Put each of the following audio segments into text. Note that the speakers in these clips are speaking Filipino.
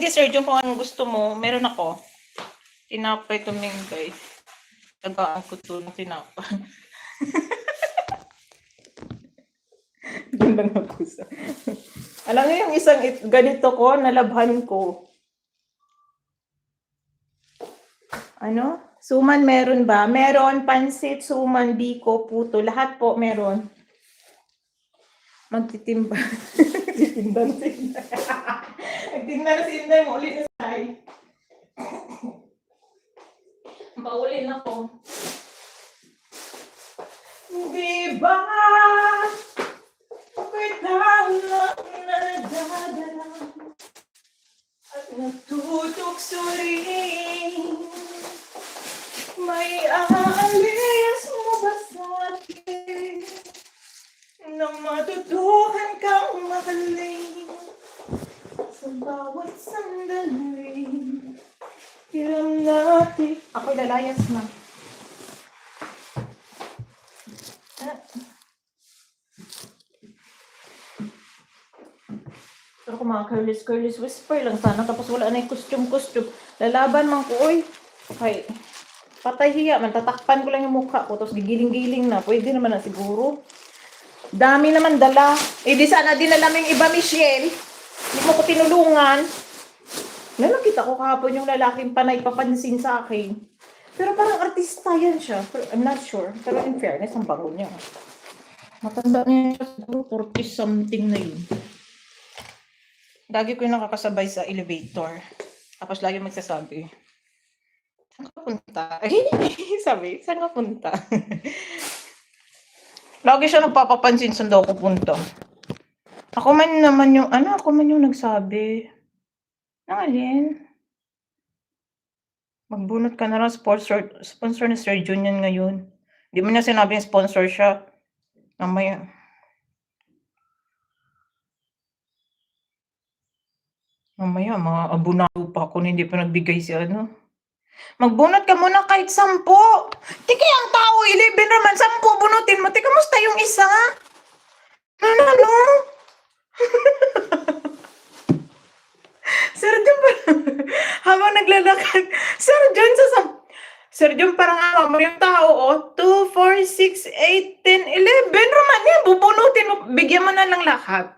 Sige, Sir Jun, kung anong gusto mo, meron ako. Tinapay tumingkay. Tagaan ko to ng tinapay. Doon lang ako sa... Alam mo yung isang ganito ko, nalabhan ko. Ano? Suman meron ba? Meron, pansit, suman, biko, puto. Lahat po meron. Magtitimba. Titinda na sinday. Nagtinda na sinday mo. Ulit na say. Paulin ako. Di ba? Ako'y tao lang na nadadala at natutukso rin. May aalis mo ba sa akin na matutuhan kang makaling sa bawat sandali? Ilang natin. Ako'y lalayas na. Pero kung mga curlis whisper lang sana, tapos wala na yung costume. Lalaban man ko, oy. Okay. Patay hiya man, tatakpan ko lang yung mukha ko, tapos gigiling-giling na. Pwede naman na siguro. Dami naman dala. Eh di sana dinala mo yung iba, Michelle. Hindi mo ko tinulungan. Nakita ko kahapon yung lalaking panay papansin sa akin. Pero parang artista yan siya. Pero I'm not sure. Pero in fairness, ang bago niya. Matanda niya siguro 40 something na yun. Lagi ko yung nakakasabay sa elevator. Tapos lagi magsasabi, saan ka punta? Sabi, saan ka punta? Lagi siya nagpapapansin saan daw ko punta. Ako man yung nagsabi. Alin? Magbunot ka na lang, sponsor ni Sir Jun yan ngayon. Hindi mo niya sinabing sponsor siya. Mamaya. Mga abunado pa ako na hindi pa nagbigay si ano. Magbunot ka muna kahit 10. Di kaya ang tao, 11 naman, 10 bunutin mo. Di kamusta yung isa? Ano? Sir Jun, habang naglalakad, Sir Jun, parang mo yung tao, 2, 4, 6, 8, 10, 11. Roman yan, bubunutin mo. Bigyan mo na lang lahat.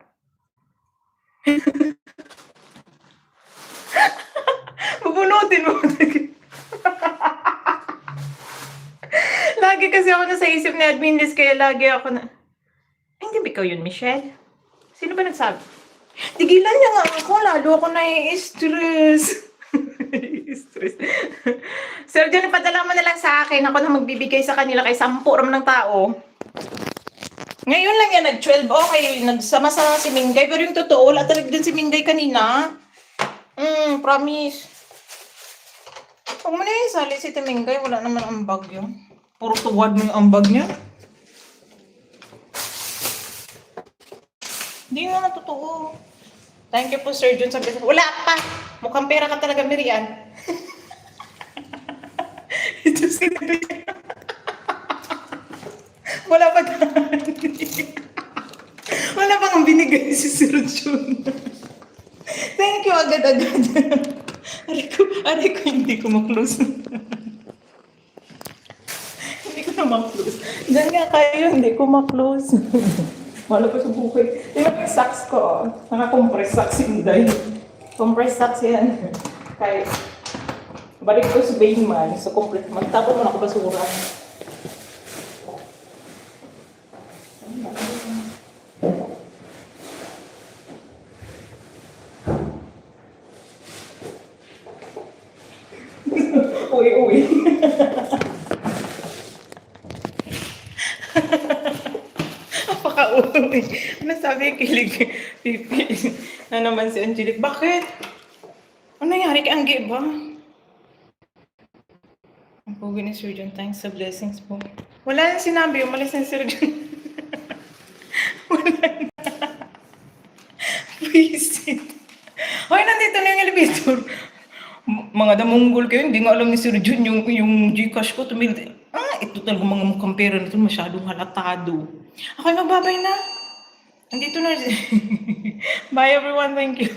Bubunutin mo. Lagi kasi ako nasa isip ni Admin Liz, kaya lagi ako na... Ay, hindi ba ikaw yun, Michelle? Sino ba nagsabi? Tigilan niya nga ako, lalo ako nai-stress. Stress. Sir John, ipadala mo na lang sa akin. Ako na magbibigay sa kanila kay 10 naman ng tao. Ngayon lang yan, nag-12. Okay, nagsama-sama si Mingay. Pero yung totoo, wala talaga din si Mingay kanina. Promise. Huwag mo na yung sali si Mingay. Wala naman ang bag yun. Puro tuwad mo yung ambag niya. Hindi nga totoo. Thank you po, Sir Jun. Wala pa. Mukhang pera ka talaga, Miriam. Ito si Miriam. Wala pa. Wala pa kang binigay si Sir Jun. Thank you, agad-agad. Aray ko, hindi ko ma-close. Hindi ko na ma-close. Diyan nga kayo, hindi ko ma-close. Wala pa sa bukid. Yung socks ko, naka-compress socks hindi. Compress socks yan. Kaya, balik ko sa Bayman. So, compress. Magtapon mo na ako basura. Uwi. Napaka-uwi. Ano sabi kilig? Pipi. Na naman si Angelique. Bakit? Ano nangyari kay Angge ba? Ang pugi ni Sir John. Thanks sa blessings po. Wala nang sinabi. Umalis na si Sir John. Wala na. Visit. Hoy, nandito na yung elevator. Mga damunggol kayo, hindi nga alam ni Sir Jun yung Gcash ko tumili. Ito talaga mga mukhang pera nito, masyadong halatado. Ako magbabay na. Nandito na. Bye everyone, thank you.